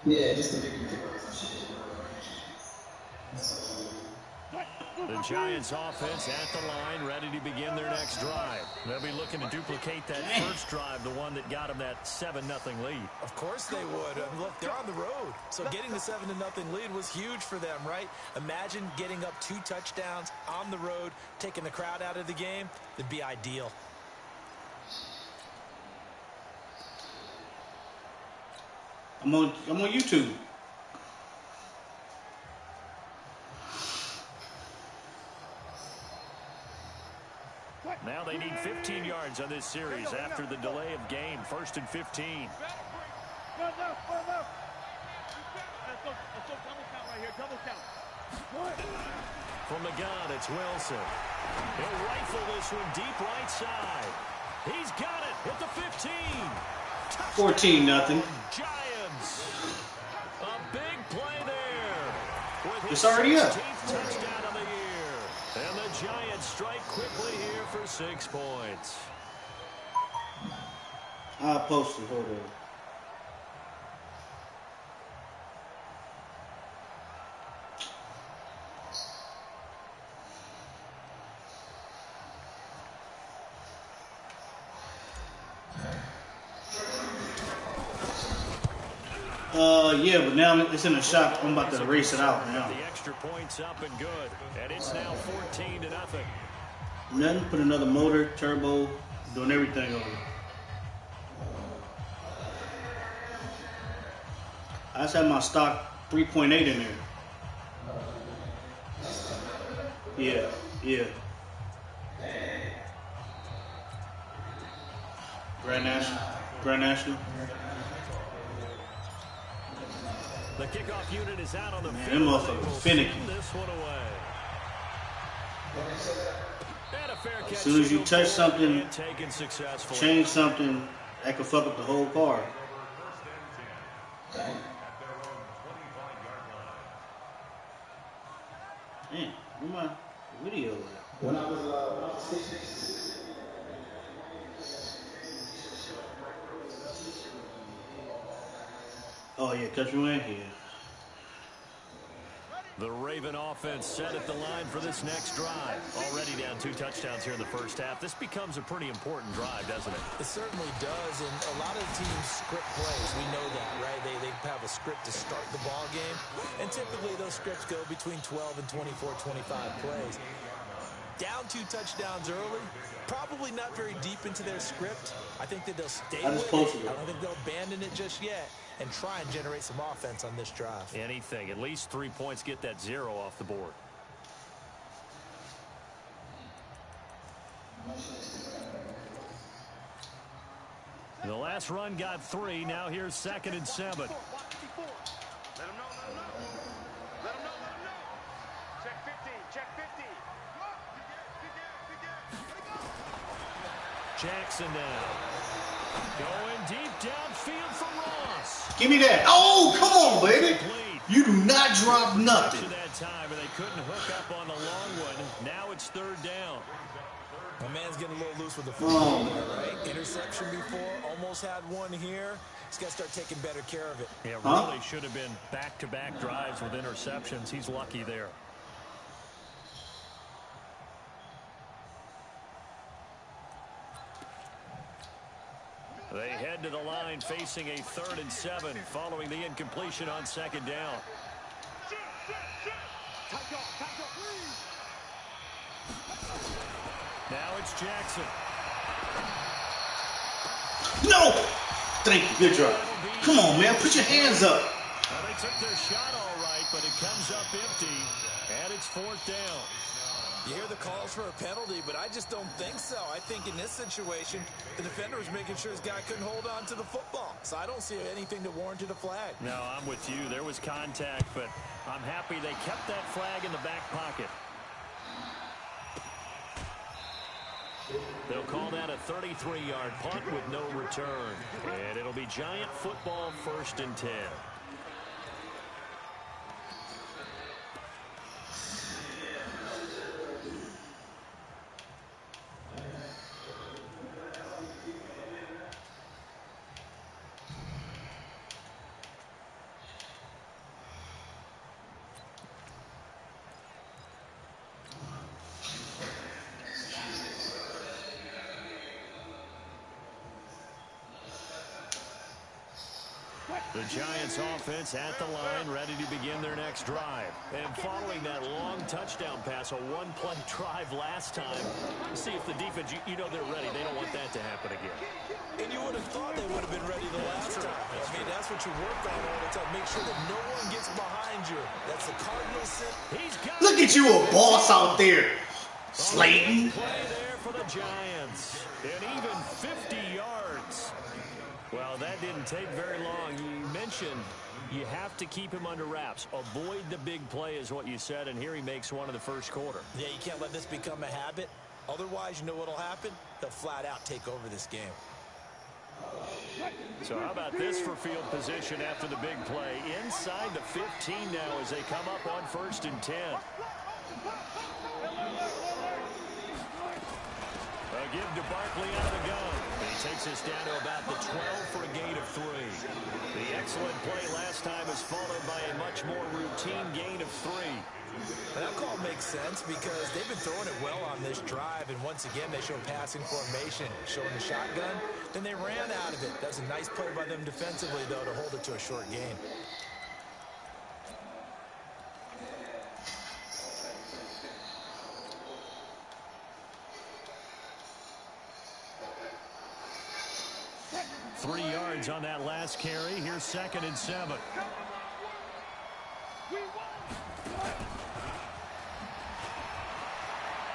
Yeah, just to make you The Giants offense at the line, ready to begin their next drive. They'll be looking to duplicate that first drive, the one that got them that 7-0 lead. Of course they would. Look, they're on the road. So getting the 7-0 lead was huge for them, right? Imagine getting up 2 touchdowns on the road, taking the crowd out of the game. It'd be ideal. I'm on YouTube. Now they need 15 yards on this series after the delay of game. 1st and 15. Let's go double count right here. Double count. From the gun, it's Wilson. He'll rifle this one deep right side. He's got it at the 15. 14-0. Giants. A big play there. With It's already up. 16th touchdown of the year. And the Giants strike quickly here for 6 points. I'll post it. Hold on. Yeah, but now it's in the shop. I'm about to erase it out now. The extra points up and good. And it's now 14-0. Nothing. Put another motor, turbo, doing everything over. I just had my stock 3.8 in there. Yeah. Grand National. The kickoff unit is out on the Man, field. them motherfuckers finicky. This one away. And a fair catch. As soon as you touch something, taken successfully. change something, that could fuck up the whole car. Man, where my video at? when I was stationed. Oh yeah, Countryman here. The Raven offense set at the line for this next drive. Already down 2 touchdowns here in the first half. This becomes a pretty important drive, doesn't it? It certainly does, and a lot of teams script plays. We know that, right? They have a script to start the ball game, and typically those scripts go between 12 and 24, 25 plays. Down 2 touchdowns early, probably not very deep into their script. I think that they'll stay with it. I don't think they'll abandon it just yet and try and generate some offense on this drive. Anything. At least 3 points, get that 0 off the board. The last run got 3. Now here's 2nd and 7. Let him know. Check 15. Check 15. Jackson now. Going deep downfield for Ross. Give me that. Oh, come on, baby. You do not drop nothing. That time, and they couldn't hook up on the long one. Now it's 3rd down. My man's getting a little loose with the football there, right? Interception before, almost had one here. He's got to start taking better care of it. Yeah, really should have been back-to-back drives with interceptions. He's lucky there. They head to the line facing a 3rd and 7 following the incompletion on 2nd down. Now it's Jackson. No! Thank you. Good job. Come on, man. Put your hands up. Well, they took their shot all right, but it comes up empty, and it's 4th down. You hear the calls for a penalty, but I just don't think so. I think in this situation, the defender was making sure his guy couldn't hold on to the football. So I don't see anything that warranted a flag. No, I'm with you. There was contact, but I'm happy they kept that flag in the back pocket. They'll call that a 33-yard punt with no return. And it'll be Giant football 1st and 10. The Giants offense at the line, ready to begin their next drive. And following that long touchdown pass, a one-play drive last time, see if the defense, you know they're ready. They don't want that to happen again. And you would have thought they would have been ready the last time. I mean, that's what you work on all the time. Make sure that no one gets behind you. That's the Cardinals. Look at you, a boss out there, Slayton. Play there for the Giants. And even 50 yards. Well, that didn't take very long. You mentioned you have to keep him under wraps. Avoid the big play is what you said, and here he makes one in the first quarter. Yeah, you can't let this become a habit. Otherwise, you know what will happen? They'll flat out take over this game. So how about this for field position after the big play? Inside the 15 now as they come up on 1st and 10. A give to Barkley out of the gun. He takes us down to about the 12 for a gain of 3. The excellent play last time is followed by a much more routine gain of 3. That call makes sense because they've been throwing it well on this drive, and once again they show passing formation, showing the shotgun. Then they ran out of it. That's a nice play by them defensively, though, to hold it to a short gain. Three yards on that last carry. Here's 2nd and 7.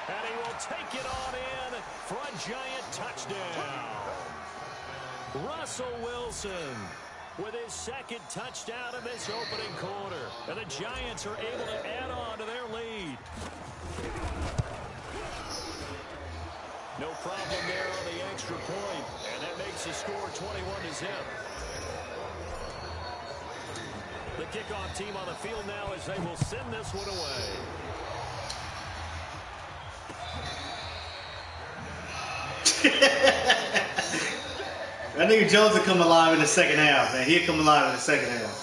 And he will take it on in for a Giant touchdown. Russell Wilson with his 2nd touchdown in this opening quarter. And the Giants are able to add on to their lead. No problem there on the extra point. And that makes the score 21-0. The kickoff team on the field now as they will send this one away. That nigga Jones will come alive in the second half, man. He'll come alive in the second half.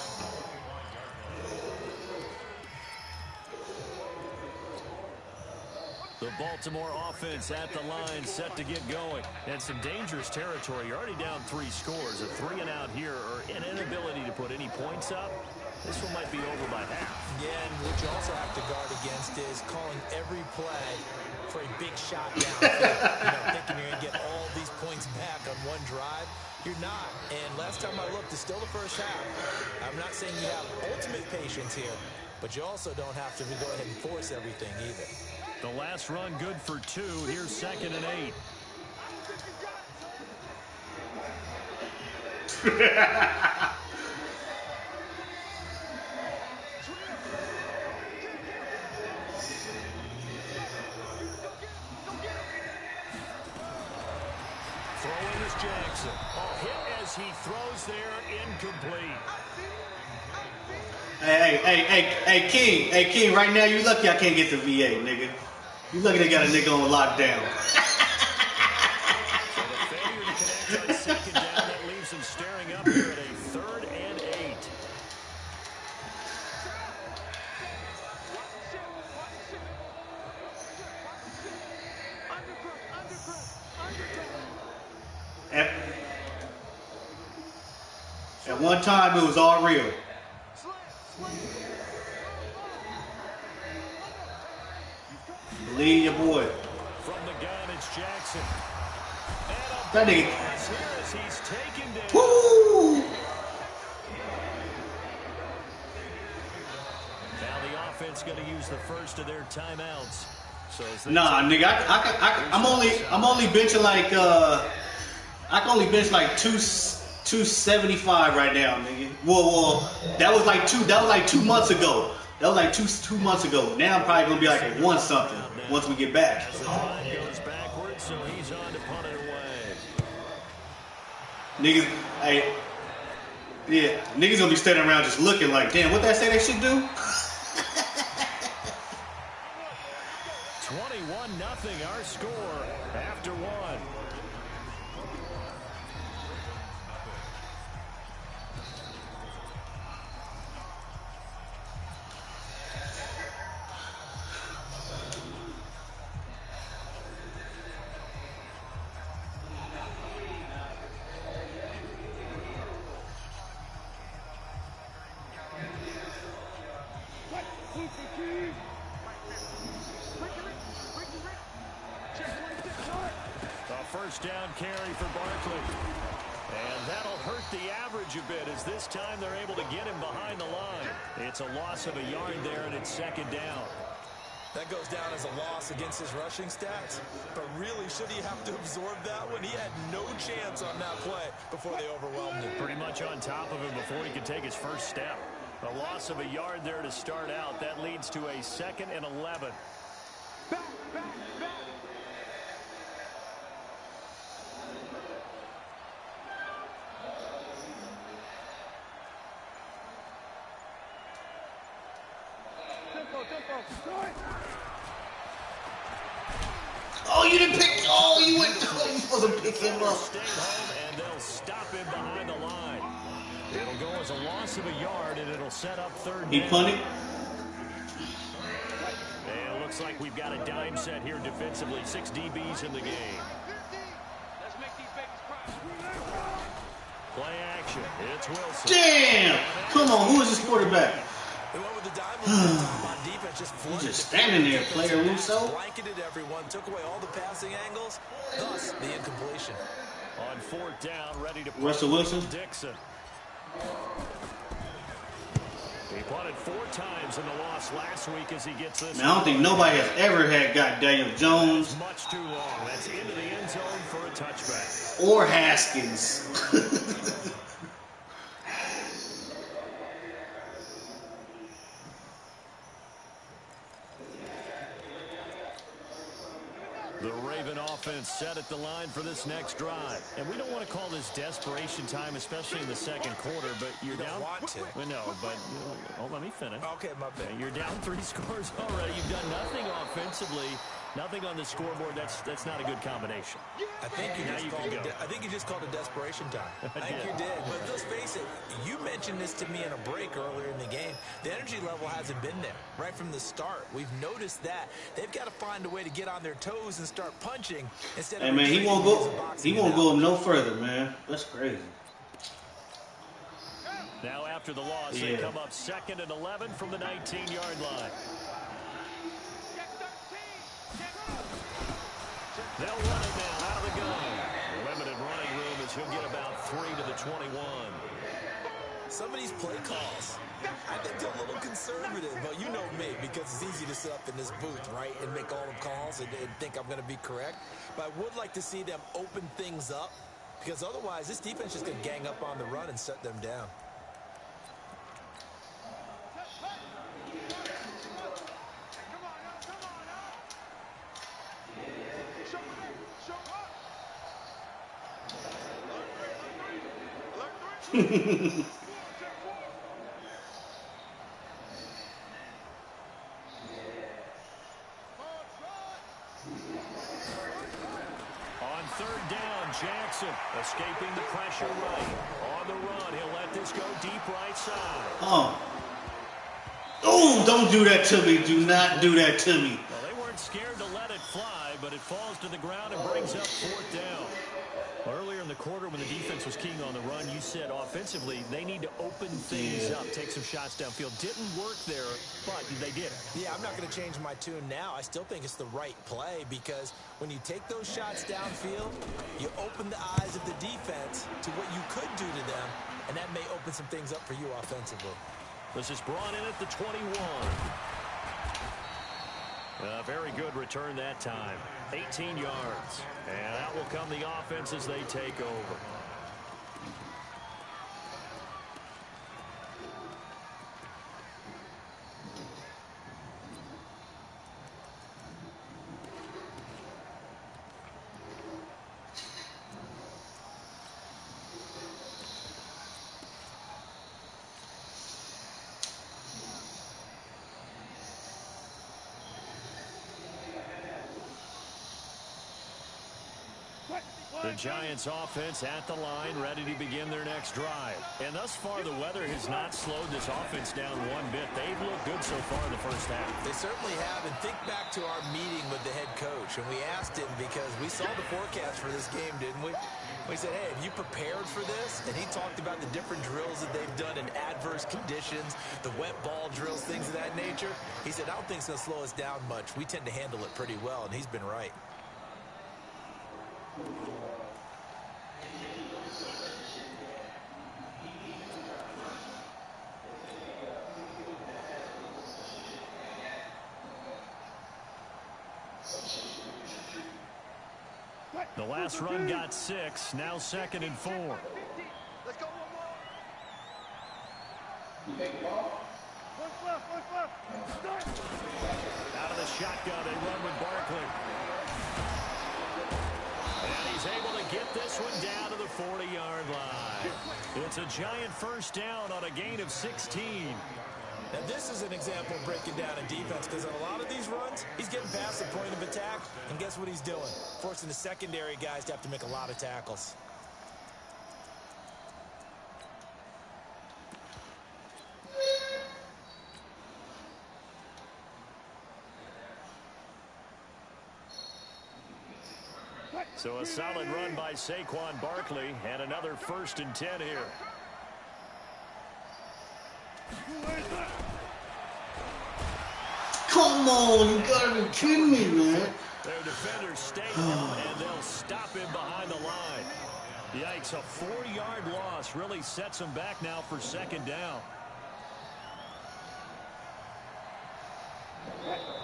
The Baltimore offense at the line set to get going. And some dangerous territory. You're already down 3 scores. A 3 and out here or an inability to put any points up. This one might be over by half. Yeah, and what you also have to guard against is calling every play for a big shot downfield. Thinking you're going to get all these points back on one drive. You're not. And last time I looked, it's still the first half. I'm not saying you have ultimate patience here, but you also don't have to go ahead and force everything either. The last run good for 2. Here's 2nd and 8. Throwing is Jackson. A hit as he throws there, incomplete. Hey, King. Hey, King, right now you lucky I can't get the VA, nigga. You lucky they got a nigga on lockdown. So the failure to connect on 2nd down, that leaves him staring up here at a 3rd and 8. At one time, it was all real. Believe your boy. From the gun, it's Jackson. That nigga. He's taken down. Woo! Now the offense going to use the first of their timeouts. So Nah, nigga, I'm only benching like I can only bench like 275 right now, nigga. Well, that was like 2 months ago. That was like two months ago. Now I'm probably gonna be like at 1 something once we get back. As the drive goes backwards, so he's on to punt it away. Niggas, hey, yeah, niggas gonna be standing around just looking like, damn, what that say they should do? 21-0 our score after 1. First down carry for Barkley. And that'll hurt the average a bit as this time they're able to get him behind the line. It's a loss of a yard there, and it's second down. That goes down as a loss against his rushing stats. But really, should he have to absorb that one? He had no chance on that play before they overwhelmed him. Pretty much on top of him before he could take his first step. A loss of a yard there to start out. That leads to a 2nd and 11. Oh, you didn't pick. Oh, you went. Oh, you supposed to pick him up. Stay home, and they'll stop him behind the line. It'll go as a loss of a yard, and it'll set up third down. He punted. And it looks like we've got a dime set here defensively. 6 DBs in the game. Let's make these babies cry. Play action. It's Wilson. Damn! Come on, who is this quarterback? They went with the dime on defense, just flooded. Just standing there, player Russo. Blanketed everyone, took away all the passing angles, thus the incompletion. On 4th down, ready to Russell Wilson. Dixon. He punted 4 times in the loss last week as he gets this. Man, I don't think nobody has ever had got Daniel Jones Much too long. That's into the end zone for a touchback. or Haskins. The Raven offense set at the line for this next drive. And we don't want to call this desperation time, especially in the second quarter, but you're down. Want to. Well, no, but let me finish. Okay, my bad. You're down 3 scores already. You've done nothing offensively, nothing on the scoreboard. That's not a good combination. I think you just called it desperation time. I think you did. But let's face it, you mentioned this to me in a break earlier in the game. The energy level hasn't been there right from the start. We've noticed that. They've got to find a way to get on their toes and start punching instead of. Hey man, he won't go. He won't go no further, man. That's crazy. Now after the loss, they come up 2nd and 11 from the 19-yard line. They'll run it now out of the gun. Limited running room as he'll get about 3 to the 21. Some of these play calls, I think they're a little conservative, but you know me, because it's easy to sit up in this booth, right, and make all the calls and think I'm going to be correct. But I would like to see them open things up, because otherwise this defense is going to gang up on the run and shut them down. On 3rd down, Jackson escaping the pressure right. On the run, he'll let this go deep right side. Oh, don't do that to me. Do not do that to me. Well, they weren't scared to let it fly, but it falls to the ground and brings up 4th down. Earlier in the quarter when the defense was keying on the run, you said offensively they need to open things up, take some shots downfield. Didn't work there, but they did it. Yeah, I'm not going to change my tune now. I still think it's the right play because when you take those shots downfield, you open the eyes of the defense to what you could do to them, and that may open some things up for you offensively. This is brought in at the 21. A very good return that time. 18 yards. And out will come the offense as they take over. The Giants offense at the line, ready to begin their next drive. And thus far, the weather has not slowed this offense down one bit. They've looked good so far in the first half. They certainly have. And think back to our meeting with the head coach. And we asked him because we saw the forecast for this game, didn't we? We said, hey, have you prepared for this? And he talked about the different drills that they've done in adverse conditions, the wet ball drills, things of that nature. He said, I don't think it's going to slow us down much. We tend to handle it pretty well, and he's been right. The last run got 6. Now 2nd and 4. Let's go one more. What's left? Start. Out of the shotgun, they run with Barkley. And he's able to get this one down to the 40-yard line. It's a giant first down on a gain of 16. Now, this is an example of breaking down in defense, because on a lot of these runs, he's getting past the point of attack, and guess what he's doing? Forcing the secondary guys to have to make a lot of tackles. So a solid run by Saquon Barkley, and another 1st and 10 here. Come on, you gotta be kidding me, man. Their defenders stay home, and they'll stop him behind the line. Yikes, a 4-yard loss really sets them back now for 2nd down.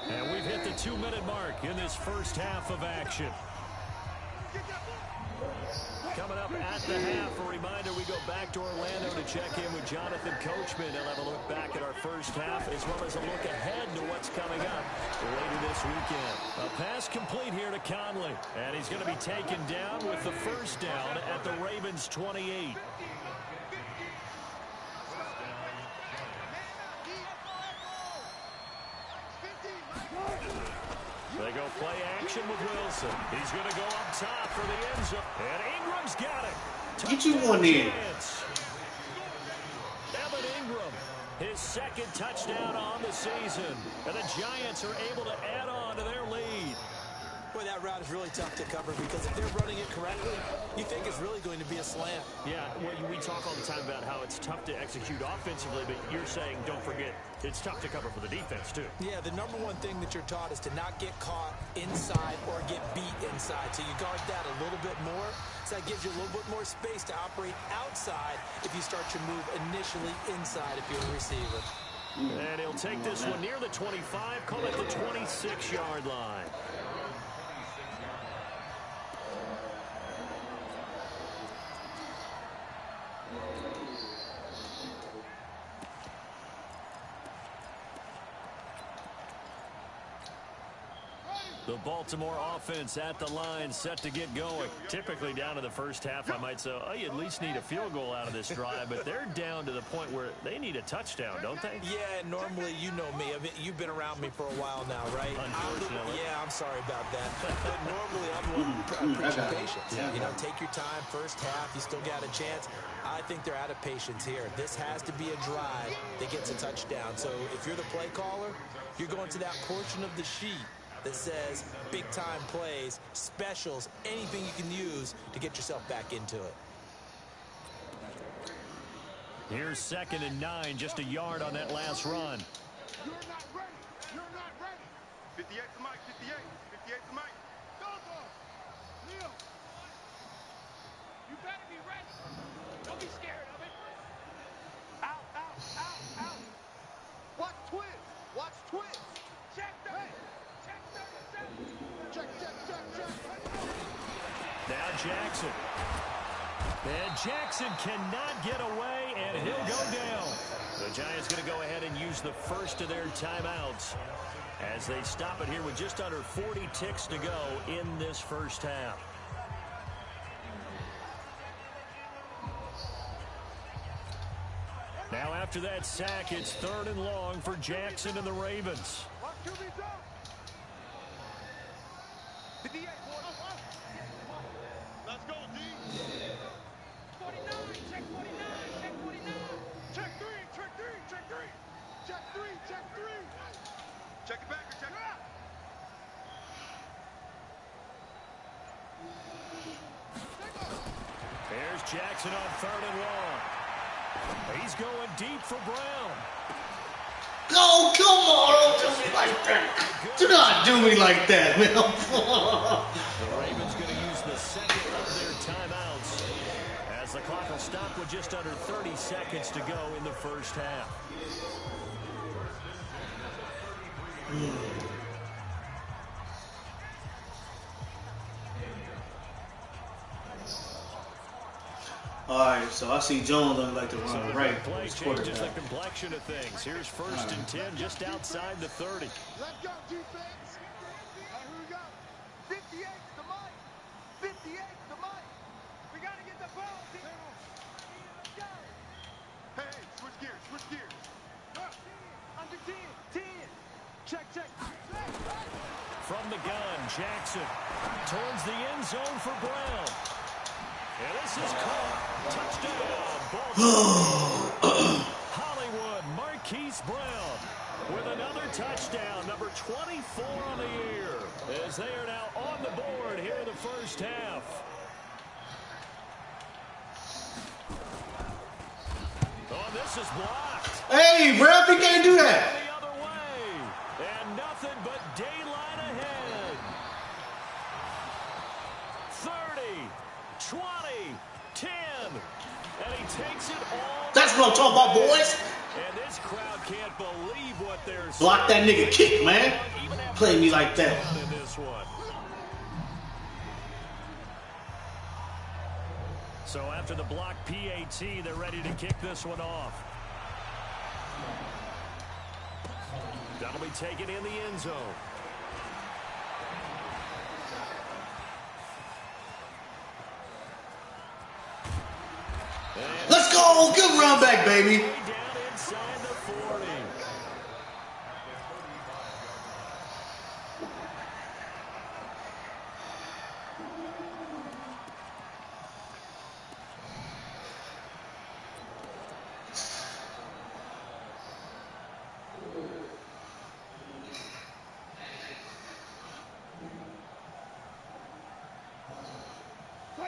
And we've hit the 2-minute mark in this first half of action. Coming up at the half, a reminder, we go back to Orlando to check in with Jonathan Coachman. He'll have a look back at our first half, as well as a look ahead to what's coming up later this weekend. A pass complete here to Conley, and he's going to be taken down with the first down at the Ravens' 28. They go play action with Wilson. He's going to go up top for the end zone. And Ingram's got it. Get you one in. Evan Ingram, his 2nd touchdown on the season. And the Giants are able to add on to their lead. Boy, that route is really tough to cover, because if they're running it correctly, you think it's really going to be a slant. Yeah, well, we talk all the time about how it's tough to execute offensively, but you're saying, don't forget, it's tough to cover for the defense, too. Yeah, the number one thing that you're taught is to not get caught inside or get beat inside. So you guard that a little bit more. So that gives you a little bit more space to operate outside if you start your move initially inside if you're a receiver. And he'll take this one near the 25, call it the 26-yard line. The Baltimore offense at the line, set to get going. Typically down to the first half, I might say, oh, you at least need a field goal out of this drive, but they're down to the point where they need a touchdown, don't they? Yeah, normally, you know me. I mean, you've been around me for a while now, right? Unfortunately. I'm sorry about that. But normally, I'm the one who preaches patience. Yeah. You know, take your time. First half, you still got a chance. I think they're out of patience here. This has to be a drive that gets a touchdown. So if you're the play caller, you're going to that portion of the sheet that says big-time plays, specials, anything you can use to get yourself back into it. Here's 2nd and 9, just a yard on that last run. You're not ready. You're not ready. 58 to Mike. 58 to Mike. Go. Leo. You better be ready. Don't be scared of it. Out. Watch twins. Check that. Check 37. Check. Now Jackson. And Jackson cannot get away, and he'll go down. The Giants going to go ahead and use the first of their timeouts as they stop it here with just under 40 ticks to go in this first half. Now after that sack, it's 3rd and long for Jackson and the Ravens. Let's go, D. 49, check 49, check 49. Check 3. Check it back, check it out. There's Jackson on 3rd and long. He's going deep for Brown. Oh, come on. Don't do me like that. Do not do me like that, man. The Ravens going to use the 2nd of their timeouts as the clock will stop with just under 30 seconds to go in the first half. All right, so I see Jones don't like to So run the right. big play His changes the quarterback. complexion of things. Here's 1st and 10 just outside the 30. Let's go, defense. All right, here we go. 58 to Mike. 58 to Mike. We got to get the ball. Let's go. Hey, switch gears, switch gears. Under 10, 10. Check, check. From the gun, Jackson towards the end zone for Brown. And this is caught. Touchdown, Baltimore. Hollywood, Marquise Brown with another touchdown, number 24 on the year, as they are now on the board here in the first half. Oh, this is blocked. Hey, ref, he can't do that. The other way, and nothing but daylight ahead. 30, 20, 10, and he takes it all. That's what I'm talking about, boys. And this crowd can't believe what they're seeing. Block that nigga kick, man. Play me like that. In this one. So after the block PAT, they're ready to kick this one off. That'll be taken in the end zone. Let's go. Good run back, baby. Down inside the 40.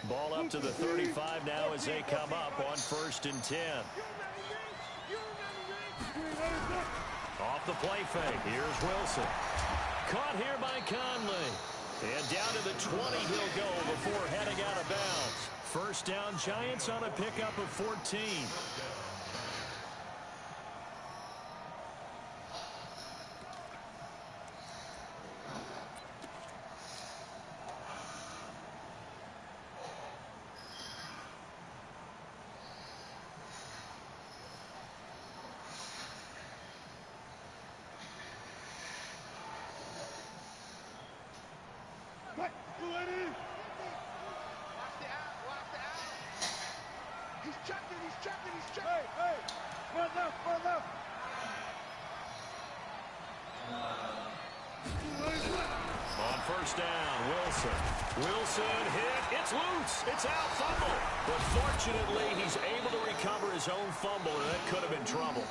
Ball up to the 35 now as they come up on 1st and 10. Off the play fake. Here's Wilson. Caught here by Conley. And down to the 20 he'll go before heading out of bounds. First down, Giants on a pickup of 14. On first down, Wilson. Wilson hit. It's loose. It's out. Fumble. But fortunately, he's able to recover his own fumble, and that could have been trouble.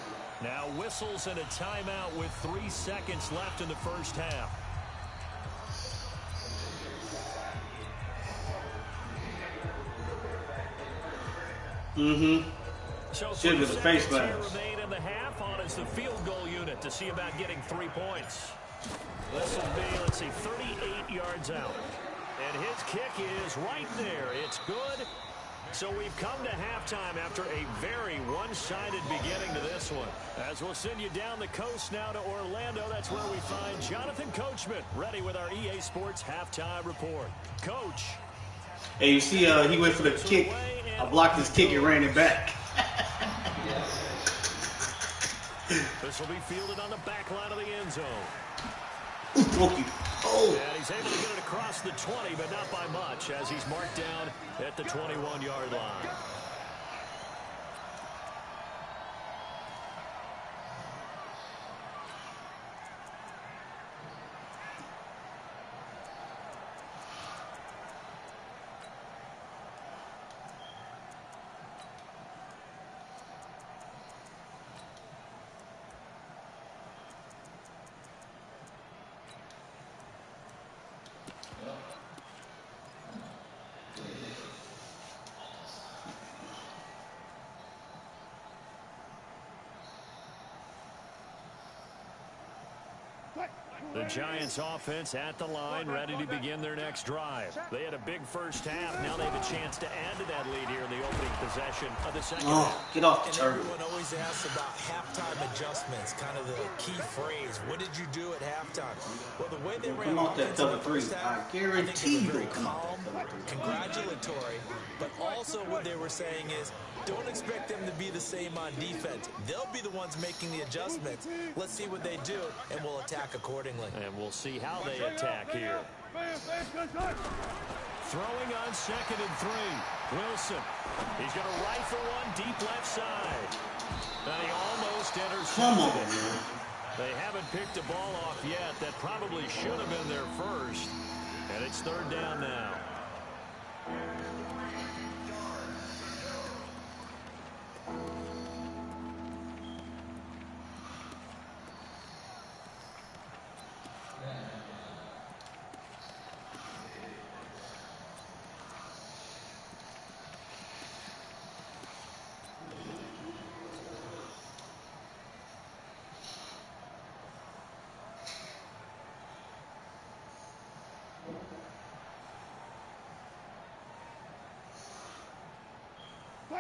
Now whistles and a timeout with 3 seconds left in the first half. So Should have the face mask. remain in the half on as the field goal unit to see about getting 3 points. This will be, let's see, 38 yards out. And his kick is right there. It's good. So we've come to halftime after a very one-sided beginning to this one. As we'll send you down the coast now to Orlando, that's where we find Jonathan Coachman ready with our EA Sports halftime report. Coach. Hey, you see, he went for the kick. I blocked his kick and ran it back. This will be fielded on the back line of the end zone. Rookie. Oh. And he's able to get it across the 20, but not by much, as he's marked down at the 21-yard line. The Giants offense at the line, ready to begin their next drive. They had a big first half. Now they have a chance to add to that lead here in the opening possession of the second half. Get off the And turtle. everyone always asks about halftime adjustments, kind of the key phrase. What did you do at halftime? Well, the way they ran Come off that offense in the cover three. first I half, guarantee I you think they were gonna very come off calm, that cover three. congratulatory, but also what they were saying is, don't expect them to be the same on defense. They'll be the ones making the adjustments. Let's see what they do, and we'll attack accordingly. And we'll see how they attack here. Throwing on 2nd and 3. Wilson. He's going to rifle one deep left side. And he almost intercepted. Come on, man. They haven't picked the ball off yet. That probably should have been their first. And it's 3rd down now.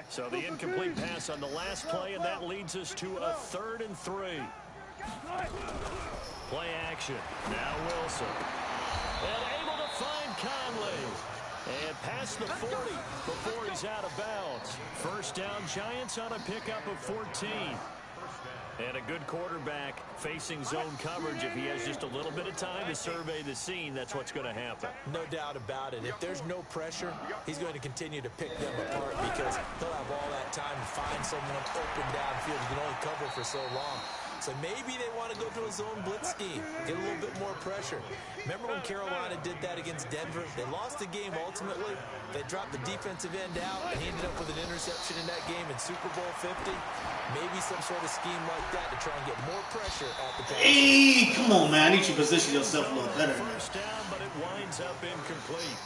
So the incomplete pass on the last play, and that leads us to a 3rd and 3. Play action. Now Wilson. And able to find Conley. And past the 40 before he's out of bounds. First down, Giants on a pickup of 14. And a good quarterback facing zone coverage. If he has just a little bit of time to survey the scene, that's what's going to happen. No doubt about it. If there's no pressure, he's going to continue to pick them apart because he'll have all that time to find someone open downfield. He can only cover for so long. So maybe they want to go to a zone blitz scheme, get a little bit more pressure. Remember when Carolina did that against Denver? They lost the game ultimately. They dropped the defensive end out, and he ended up with an interception in that game in Super Bowl 50. Maybe some sort of scheme like that to try and get more pressure at the pass. Hey, come on, man. I need you to position yourself a little better. First down, but it winds up incomplete.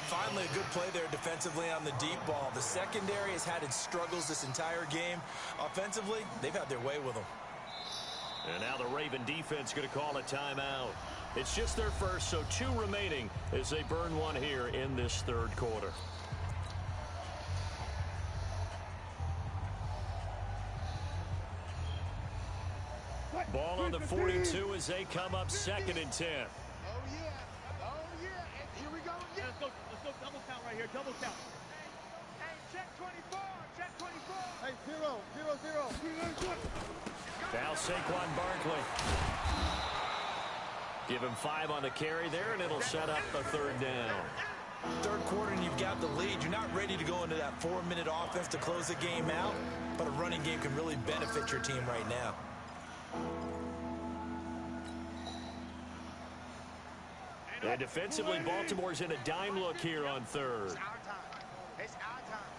Finally, a good play there defensively on the deep ball. The secondary has had its struggles this entire game. Offensively, they've had their way with them. And now the Raven defense going to call a timeout. It's just their first, so 2 remaining as they burn one here in this 3rd quarter. Ball on the 42 as they come up 2nd and 10. Oh, yeah. Oh, yeah. And here we go again. Let's go double count right here. Double count. Hey, check 24. Check 24. Hey, 0, 0, 0. Now Saquon Barkley. Give him 5 on the carry there, and it'll set up the 3rd down. 3rd quarter, and you've got the lead. You're not ready to go into that 4-minute offense to close the game out, but a running game can really benefit your team right now. And defensively, Baltimore's in a dime look here on 3rd. It's our time. It's our time.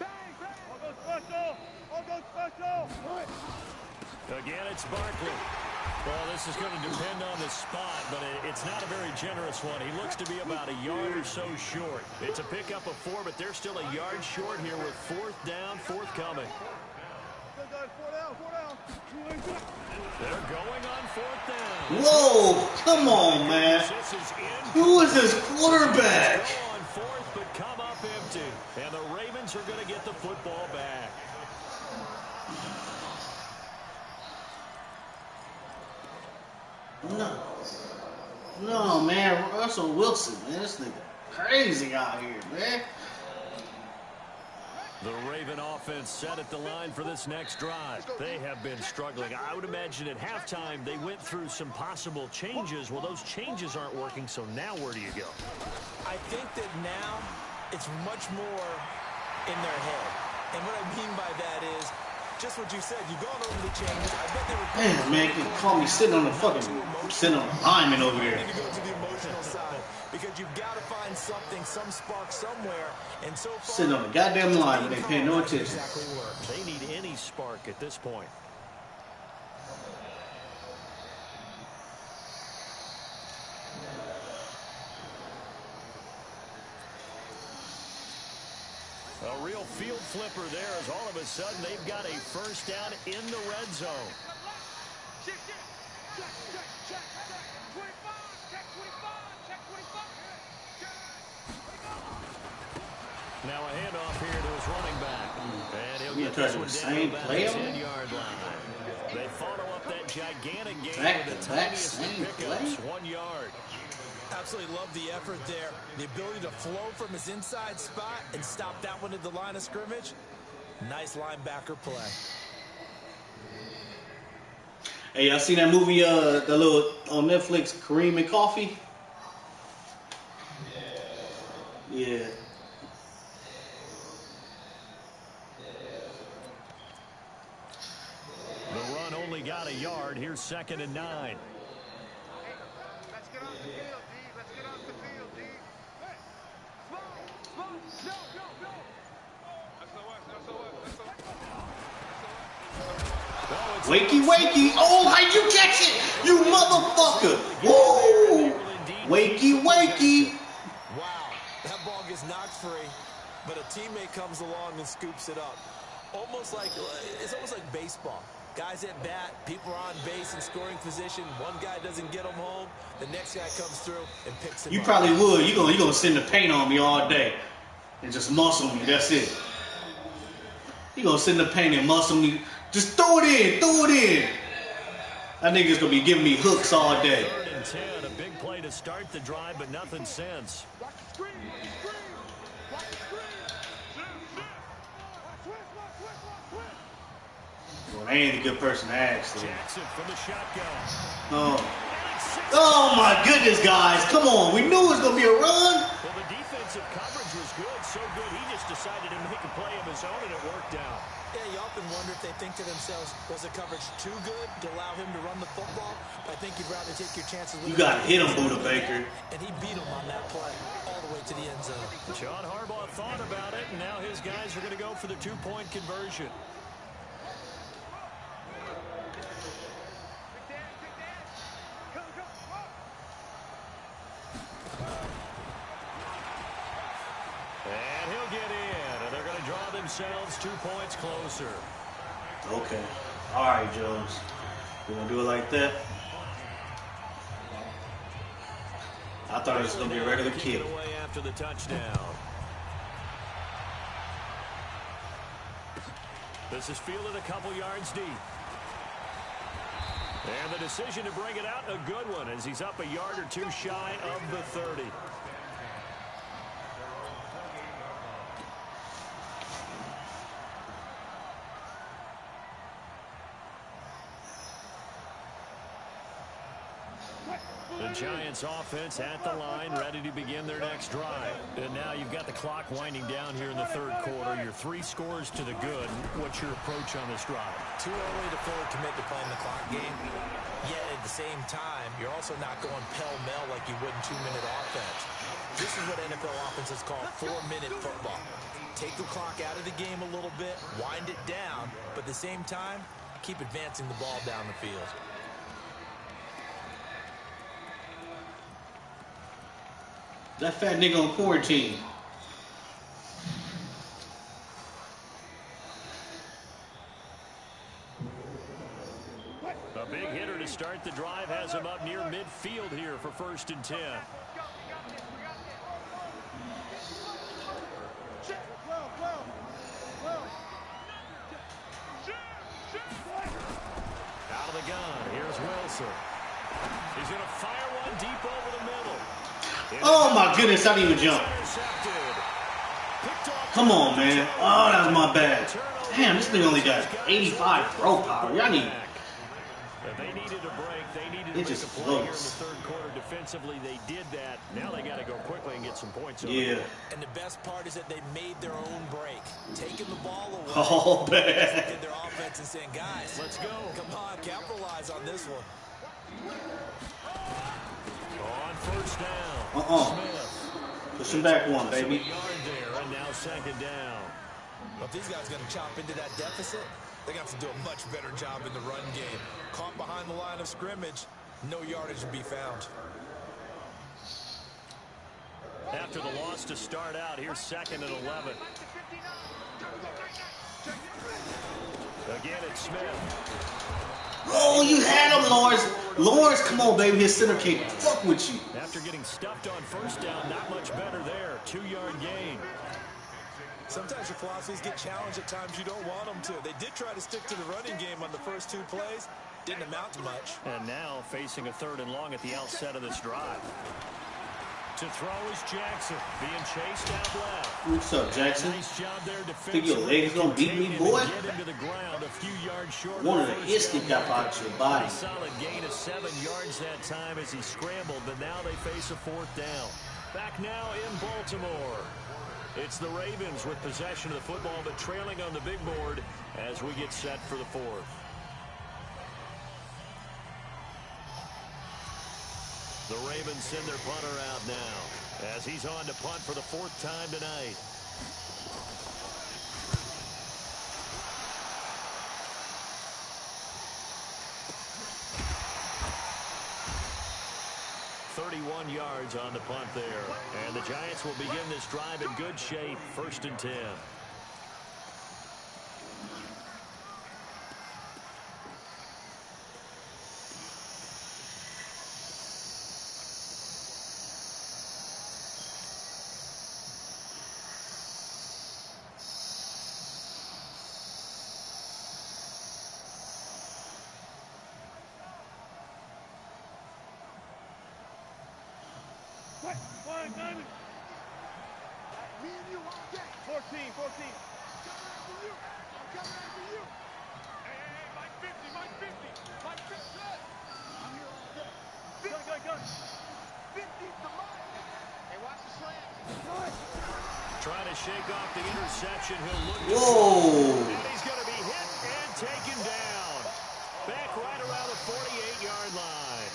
Bang, bang. All goes special. All goes special. Again, it's Barkley. Well, this is going to depend on the spot, but it's not a very generous one. He looks to be about a yard or so short. It's a pickup of 4, but they're still a yard short here with 4th down, forthcoming. They're going on 4th down. Whoa, come on, man. Who is this quarterback? Go on 4th, but come up empty. And the Ravens are going to get the football back. No, man. Russell Wilson, man. This nigga crazy out here, man. The Raven offense set at the line for this next drive. They have been struggling. I would imagine at halftime they went through some possible changes. Well, those changes aren't working, so now where do you go? I think that now it's much more in their head. And what I mean by that is just what you said. You've gone over the changes. I bet they were... Damn, man, you can call me sitting on the fucking... sitting on the lineman over there. You need to go to the emotional side because you've got to find something, some spark somewhere. And so far... Sitting on the goddamn line, but they paying no attention. Exactly work. They need any spark at this point. A real field flipper there as all of a sudden they've got a first down in the red zone. Check, check, check, check, check, check. 25, check 25, check 25. Now a handoff here to his running back. And he'll We get try this to do one the down same about play the on 10-yard line. They follow up that gigantic gain Back with to the back, tiniest same pickups, play? 1 yard. Absolutely love the effort there. The ability to flow from his inside spot and stop that one at the line of scrimmage. Nice linebacker play. Hey, y'all seen that movie, the little on Netflix, Kareem and Coffee? Yeah. The run only got a yard. Here's 2nd and 9. Let's get off the field, D. Let's get off the field, D. Hey, slow, slow, no. Wakey, wakey. Oh, how'd you catch it? You motherfucker. Woo! Wakey, wakey. Wow, that ball gets knocked free, but a teammate comes along and scoops it up. It's almost like baseball. Guys at bat, people are on base in scoring position. One guy doesn't get them home. The next guy comes through and picks him up. You probably would. You gonna send the paint on me all day and just muscle me. That's it. You gonna send the paint and muscle me. Just throw it in. Throw it in. That nigga's gonna be giving me hooks all day. 3rd and 10. A big play to start the drive, but nothing since. Watch the screen, watch the screen. Well, I ain't a good person to ask. So. Jackson from the shotgun. Oh my goodness, guys. Come on. We knew it was going to be a run. Well, the defensive coverage was good, so good he just decided to make a play of his own, and it worked out. Yeah, you often wonder if they think to themselves, was the coverage too good to allow him to run the football? I think you'd rather take your chances with You got to hit him, Buda Baker. And he beat him on that play all the way to the end zone. John Harbaugh thought about it, and now his guys are going to go for the 2-point conversion. And he'll get in, and they're going to draw themselves 2 points closer. Okay. All right, Jones. We're going to do it like that. I thought it was going to be a regular kick. Away after the touchdown. This is fielded a couple yards deep. And the decision to bring it out, a good one, as he's up a yard or two shy of the 30. The Giants offense at the line, ready to begin their next drive. And now you've got the clock winding down here in the 3rd quarter. Your 3 scores to the good. What's your approach on this drive? Too early to fully commit to playing the clock game. Yet at the same time, you're also not going pell-mell like you would in 2-minute offense. This is what NFL offenses call 4-minute football. Take the clock out of the game a little bit, wind it down, but at the same time, keep advancing the ball down the field. That fat nigga on quarantine. A big hitter to start the drive has him up near midfield here for 1st and 10. Out of the gun, here's Wilson. He's going to fire one deep over the middle. Oh my goodness, I didn't even jump. Come on, man. Oh, that was my bad. Damn, this thing only got 85 throw power. Y'all need. They needed a break. They needed It to just make a play here in the floats. 3rd quarter defensively. They did that. Now they got to go quickly and get some points. Yeah. And the best part is that they made their own break, taking the ball away. Oh, man. Looking at their offense and saying, guys, Let's go. Come on, capitalize on this one. On 1st down. Smith. Push him back one, baby. A yard there, and now 2nd down. Well, if these guys are going to chop into that deficit, they're going to have to do a much better job in the run game. Caught behind the line of scrimmage, no yardage to be found. After the loss to start out, here's 2nd and 11. Again, it's Smith. Oh, you had him, Lawrence. Lawrence, come on, baby. His center can't fuck with you. After getting stuffed on first down, not much better there. 2-yard gain. Sometimes your philosophies get challenged at times you don't want them to. They did try to stick to the running game on the first 2 plays. Didn't amount to much. And now facing a 3rd and long at the outset of this drive. To throw is Jackson, being chased out left. What's up, Jackson? Nice job there Think your legs gonna beat me, boy? Get into the ground a few yards short. One of the instant got out your body. A solid gain of 7 yards that time as he scrambled, but now they face a 4th down. Back now in Baltimore. It's the Ravens with possession of the football, but trailing on the big board as we get set for the 4th. The Ravens send their punter out now as he's on to punt for the 4th time tonight. .31 yards on the punt there. And the Giants will begin this drive in good shape. 1st and 10. Me and you all day. 14. Coming after you. I'm coming after you. Hey, Mike 50, Mike 50. Mike 50. I'm here all day. Go. 50's the mark. Hey, watch the slant. Trying to shake off the interception. He'll look. Whoa. And he's going to be hit and taken down. Back right around the 48-yard line.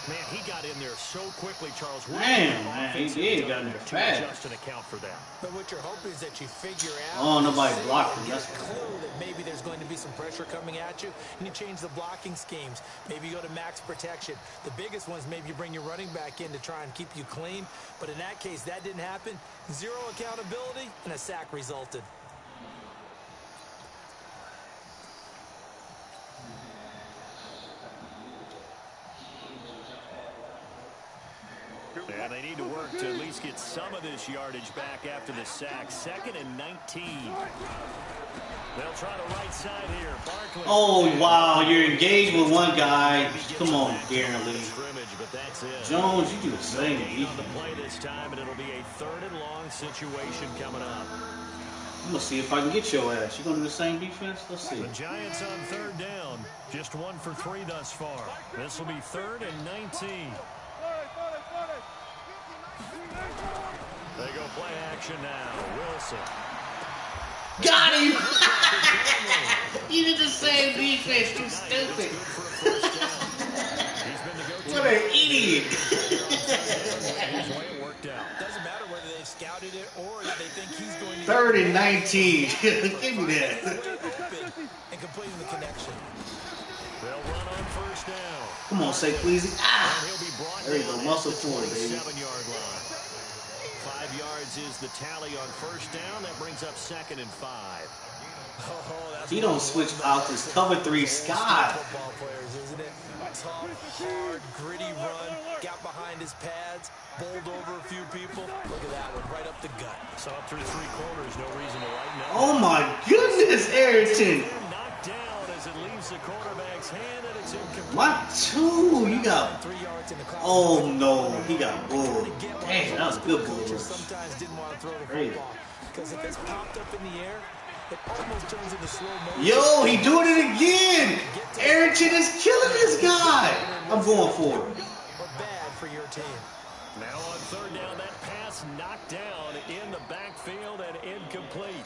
Man, he got in there so quickly, Charles. Man, he did. Got in there fast. Just an account for that. But what you're hoping is that you figure out. Oh, nobody blocked him. Get That's a clue that maybe there's going to be some pressure coming at you, and you change the blocking schemes. Maybe you go to max protection. The biggest ones, maybe you bring your running back in to try and keep you clean. But in that case, that didn't happen. 0 accountability, and a sack resulted. And they need to work to at least get some of this yardage back after the sack. 2nd and 19. They'll try the right side here. Barkley. Oh, wow. You're engaged with one guy. Come on, Darren Lee. But that's it. Jones, you do the same. On the play this time, and it'll be a 3rd and long situation coming up. I'm going to see if I can get your ass. You going to do the same defense? Let's see. The Giants on 3rd down. Just 1 for 3 thus far. This will be 3rd and 19. They go play action now. Wilson. Got him! You did the same defense. You stupid. What an idiot. Doesn't matter whether they've scouted it or they think he's going to. 3rd and 19. Give me that. And completing the connection. They'll run on 1st down. Come on, say please. Ah! And he'll be brought There you go. down Muscle at the forward, baby. 27-yard line. 5 yards is the tally on 1st down. That brings up 2nd and 5. He don't switch out this cover 3 sky. Football players, isn't it? Tough, hard, gritty run. Got behind his pads, bowled over a few people. Look at that one, right up the gut. Saw it through 3 quarters. No reason to lighten up. Oh my goodness, Ayrton. Knocked down as it leaves the quarterback's hand, and it's incomplete. My 2, you got. 3 yards in the clock. Oh no, he got bulled. Dang, that was a good bull. Sometimes didn't want to throw the Crazy. football because if it's popped up in the air, it almost turns into slow motion. Yo, he doing it again. Ayrton is killing this guy. I'm going for it. Or bad for your team. Now on 3rd down, that pass knocked down in the backfield and incomplete.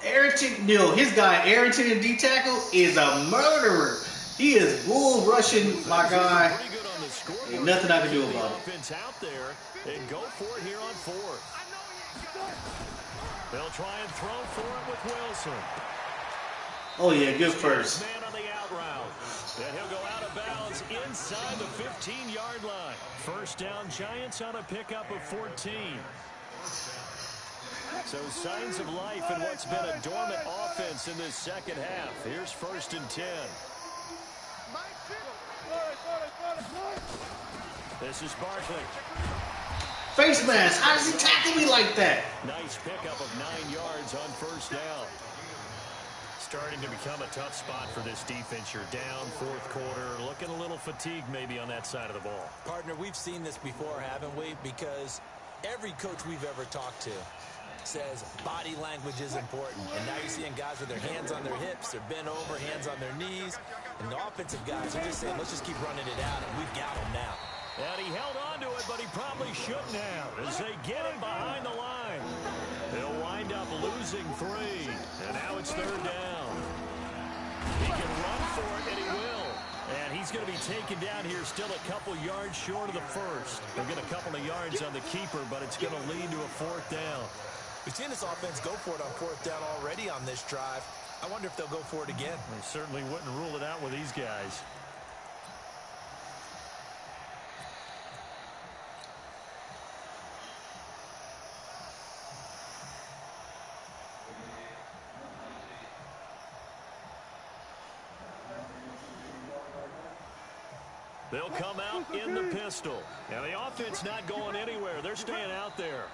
Ayrton, his guy Ayrton in D tackle is a murderer. He is bull rushing my guy. Pretty good on the scoreboard. Ain't nothing I can do about it. Offense out there and go for it here on 4th. They'll try and throw for it with Wilson. Oh yeah, good first. Man on the out route. And he'll go out of bounds inside the 15-yard line. 1st down, Giants on a pickup of 14. So signs of life in what's been a dormant offense in this second half. Here's 1st and 10. This is Barkley. Face mask. How does he tackle me like that? Nice pickup of 9 yards on 1st down. Starting to become a tough spot for this defense. You're down 4th quarter. Looking a little fatigued maybe on that side of the ball. Partner, we've seen this before, haven't we? Because every coach we've ever talked to says body language is important. And now you're seeing guys with their hands on their hips, they're bent over, hands on their knees. And the offensive guys are just saying, let's just keep running it out, and we've got them now. And he held on to it, but he probably shouldn't have as they get him behind the line. They'll wind up losing 3. And now it's 3rd down. He can run for it, and he will. And he's going to be taken down here still a couple yards short of the first. They'll get a couple of yards on the keeper, but it's going to lead to a 4th down. We've seen this offense go for it on 4th down already on this drive. I wonder if they'll go for it again. They certainly wouldn't rule it out with these guys. They'll come out in the pistol. Now, the offense not going anywhere. They're staying out there.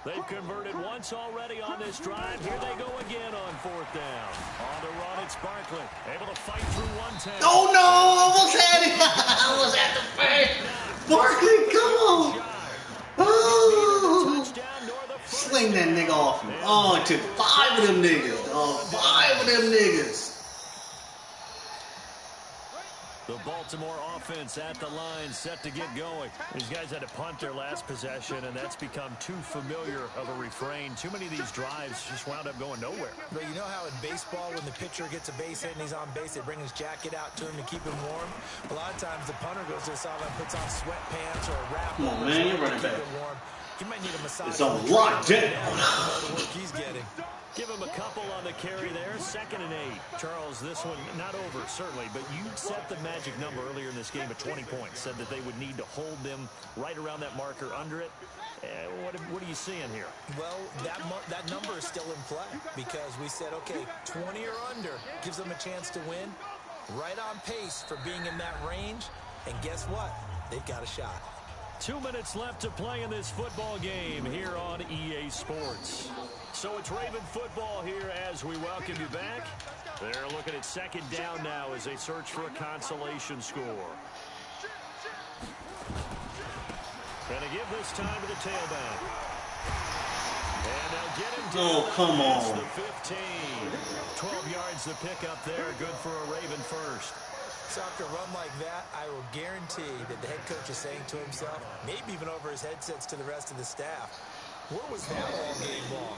They've converted once already on this drive. Here they go again on 4th down. On the run, it's Barkley. Able to fight through 1 tackle. Oh, no. Almost had it. Almost had the face. Barkley, come on. Oh. Sling that nigga off me. Oh, it took 5 of them niggas. Oh, 5 of them niggas. The Baltimore offense at the line, set to get going. These guys had to punt their last possession, and that's become too familiar of a refrain. Too many of these drives just wound up going nowhere. But you know how in baseball, when the pitcher gets a base hit and he's on base, they bring his jacket out to him to keep him warm? A lot of times the punter goes to the sideline, puts on sweatpants or a wrap. Come on, man, you're running back. He might need a massage. It's on lockdown. The work he's getting. Give him a couple on the carry there. 2nd and 8. Charles, this one not over, certainly, but you set the magic number earlier in this game at 20 points. Said that they would need to hold them right around that marker under it. What are you seeing here? Well, that number is still in play because we said, okay, 20 or under gives them a chance to win. Right on pace for being in that range. And guess what? They've got a shot. 2 minutes left to play in this football game here on EA Sports. So it's Raven football here as we welcome you back. They're looking at 2nd down now as they search for a consolation score. Gonna give this time to the tailback. And they'll get him down. Oh, come on. The 15. 12 yards to pick up there. Good for a Raven first. So after a run like that, I will guarantee that the head coach is saying to himself, maybe even over his headsets to the rest of the staff, where was that all game long?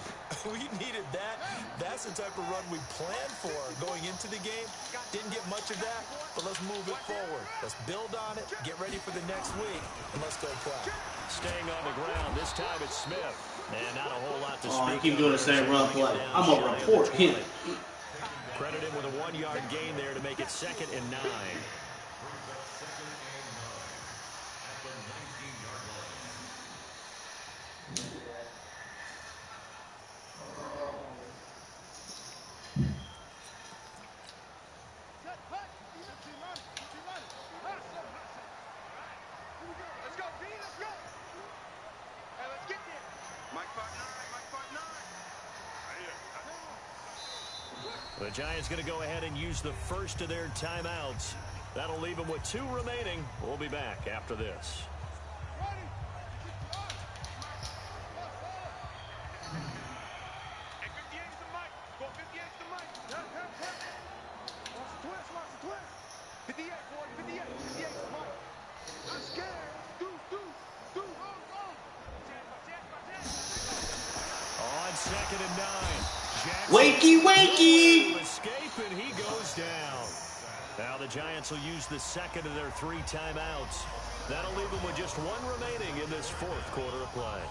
We needed that. That's the type of run we planned for going into the game. Didn't get much of that, but let's move it forward. Let's build on it, get ready for the next week, and let's go play. Staying on the ground, this time it's Smith. And not a whole lot to speak. Oh, he keep doing the same run play. I'm going to report him. Credit him with a 1-yard gain there to make it 2nd and 9. The Giants going to go ahead and use the first of their timeouts. That'll leave them with 2 remaining. We'll be back after this. On 2nd and 9. Wakey, wakey! Escape, and he goes down. Now the Giants will use the 2nd of their 3 timeouts. That'll leave them with just 1 remaining in this 4th quarter of play.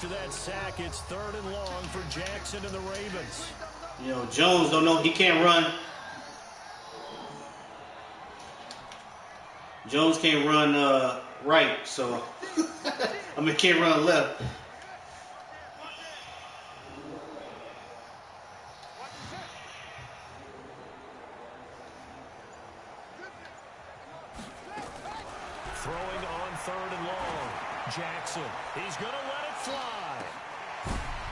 after that sack, it's 3rd and long for Jackson and the Ravens. You know, Jones don't know. He can't run. Jones can't run right, so I mean, can't run left. Throwing on 3rd and long. Jackson, he's going to let it fly.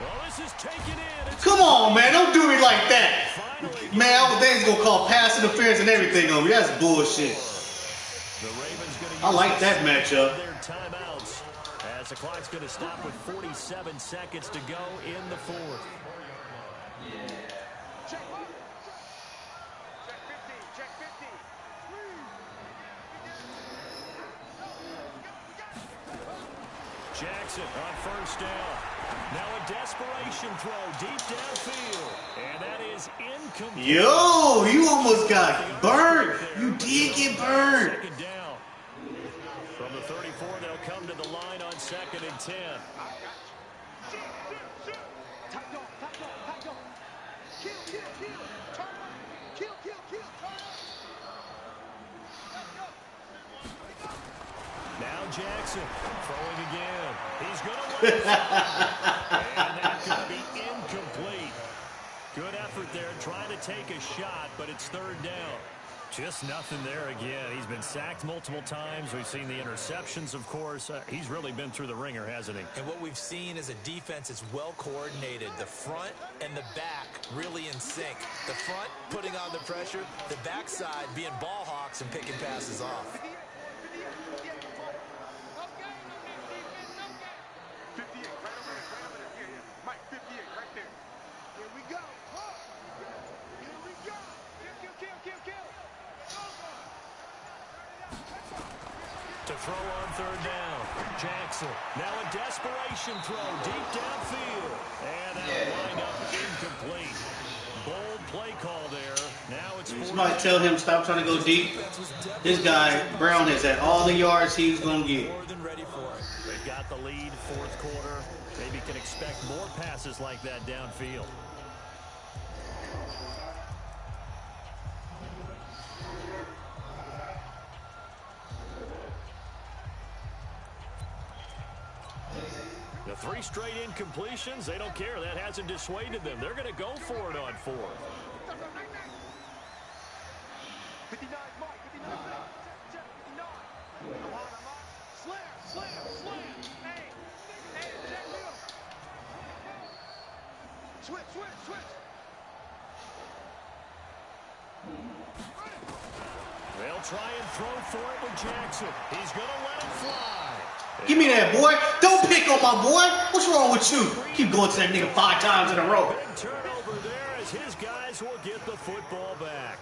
Well, this is taken in. Come on, man. Don't do me like that. Man, I was going to call pass interference and everything on me. That's bullshit. The Ravens going to I like that matchup. their timeouts as the clock's going to stop with 47 seconds to go in the 4th. Check 50, check 50. Jackson on 1st down. Now a desperation throw deep downfield. And that is incomplete. Yo, you almost got burned. You did get burned. 2nd down. From the 34, they'll come to the line on 2nd and 10. Now Jackson throwing again. He's going to let it fly. And that's going to be incomplete. Good effort there trying to take a shot, but it's 3rd down. Just nothing there again. He's been sacked multiple times. We've seen the interceptions, of course. He's really been through the ringer, hasn't he? And what we've seen is a defense that's well coordinated. The front and the back really in sync. The front putting on the pressure, the backside being ball hawks and picking passes off. 58, right over there. Here. Mike, 58, right there. Here we go. Here we go. Kill. To throw on 3rd down. Jackson. Now a desperation throw deep downfield. And that'll wind up incomplete. Bold play call there. Now it's Somebody tell him stop trying to go deep. This guy, Brown, is at all the yards he's going to get. More than ready for it. They've got the lead, 4th quarter. Maybe can expect more passes like that downfield. The 3 straight incompletions, they don't care. That hasn't dissuaded them. They're going to go for it on 4th. 59, Mike, 59. Check 59. I'm on. Slam. Hey, check him. Switch. They'll try and throw for it with Jackson. He's going to let it fly. Give me that, boy. Don't pick on my boy. What's wrong with you? Keep going to that nigga 5 times in a row. Big turnover there as his guys will get the football back.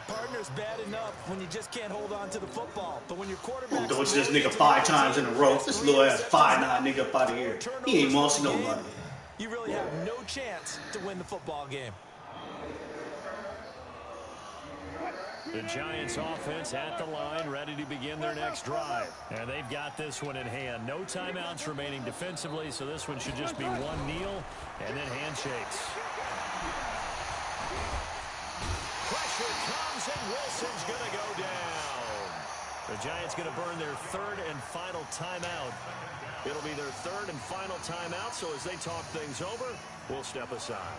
Partner's bad enough when you just can't hold on to the football. But when your quarterback... I'm going to this nigga 5 times in a row. This little ass 5'9" nigga up out of here. He ain't mossing nobody. You really have no chance to win the football game. The Giants offense at the line, ready to begin their next drive. And they've got this one in hand. No timeouts remaining defensively, so this one should just be one kneel and then handshakes. Pressure comes, and Wilson's going to go down. The Giants going to burn their 3rd and final timeout. It'll be their 3rd and final timeout, so as they talk things over, we'll step aside.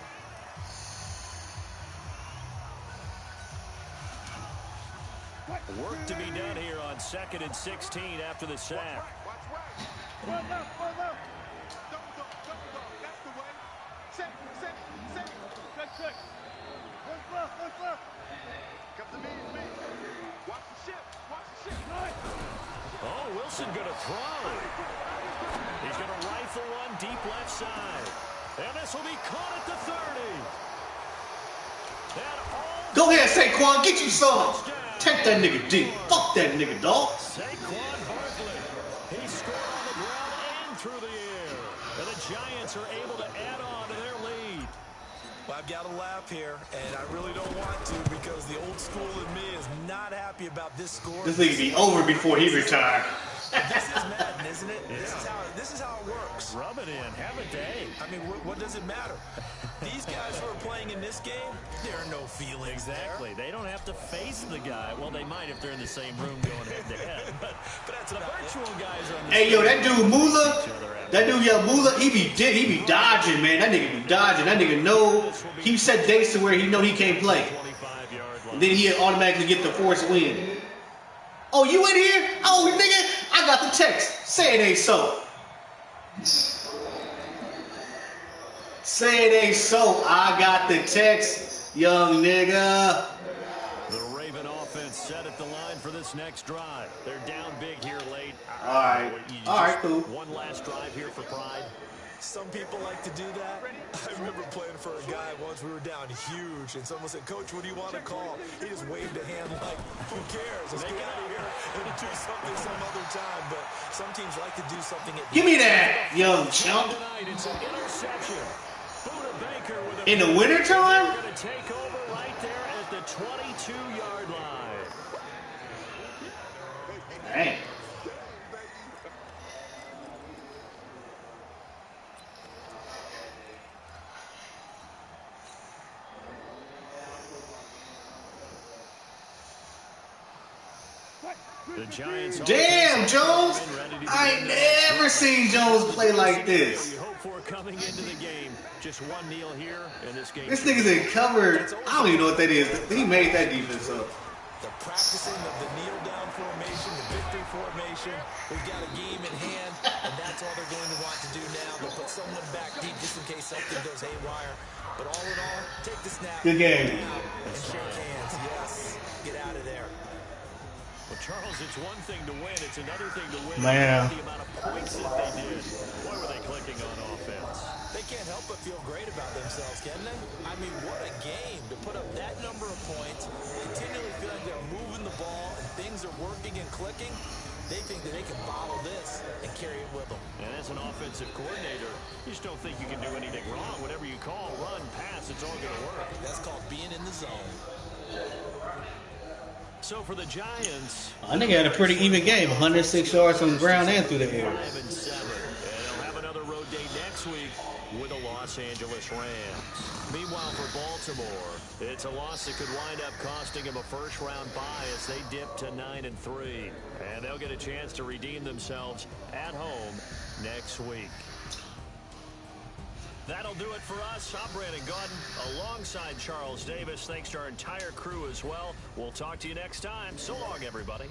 Work to be done here on 2nd and 16 after the sack. Watch right. One left. Double dog. That's the way. Set. Good. Look left. Come to me. Watch the ship. Oh, Wilson going to throw. He's going to rifle one deep left side. And this will be caught at the 30. Go ahead, Saquon. Get you some. Take that nigga deep. Fuck that nigga, dog. Saquon Barkley. He scored on the ground and through the air. And the Giants are able to add on to their lead. Well, I've got to laugh here, and I really don't want to because the old school in me is not happy about this score. This nigga be over before he retire. This is Madden, isn't it? This is how it works. Rub it in, haven't they? I mean, what does it matter? These guys who are playing in this game, there are no feelings Exactly. They don't have to face the guy. Well, they might if they're in the same room going head-to-head. But that's the virtual guys are on the Hey, yo, that dude Mula, Mula, he be dodging, man. That nigga be dodging. That nigga know he set dates to where he know he can't play. And then he automatically get the force win. Oh, you in here? Oh, nigga, I got the text. Say it ain't so. Say it ain't so. I got the text, young nigga. The Raven offense set at the line for this next drive. They're down big here late. All right. All right, cool. One last drive here for Pride. Some people like to do that. I remember playing for a guy once. We were down huge, and someone said, "Coach, what do you want to call?" He just waved a hand like, "Who cares? Let's get out of here and do something some other time." But some teams like to do something. Give me that, young chump. It's an interception. Buda Baker with a In the wintertime? going to take over right there at the 22-yard line. Dang. The Giants. Damn, Jones. I ain't never seen Jones play like this. You hope for coming into the game. Just one kneel here in this game. This nigga's in cover. I don't even know what that is. He made that defense up. The practicing of the kneel down formation, the victory formation. We've got a game in hand, and that's all they're going to want to do now. They'll put someone back deep just in case something goes haywire. But all in all, take the snap. Good game. And shake hands. Yes. Get out of there. Well, Charles, it's one thing to win. It's another thing to win. Man. The amount of points that they did. Boy, were they clicking on offense. They can't help but feel great about themselves, can they? I mean, what a game to put up that number of points, continually feel like they're moving the ball and things are working and clicking. They think that they can bottle this and carry it with them. And as an offensive coordinator, you just don't think you can do anything wrong. Whatever you call, run, pass, it's all going to work. That's called being in the zone. So for the Giants, I think he had a pretty even game. 106 yards from the ground and through the air. 5-7. And they'll have another road day next week with the Los Angeles Rams. Meanwhile, for Baltimore, it's a loss that could wind up costing them a first-round bye as they dip to 9-3. And they'll get a chance to redeem themselves at home next week. That'll do it for us. I'm Brandon Gaudin alongside Charles Davis. Thanks to our entire crew as well. We'll talk to you next time. So long, everybody.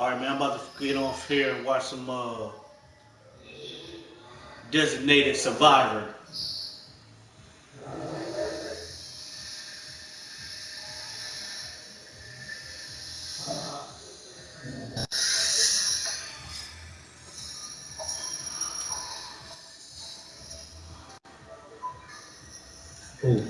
All right, man. I'm about to get off here and watch some Designated Survivor.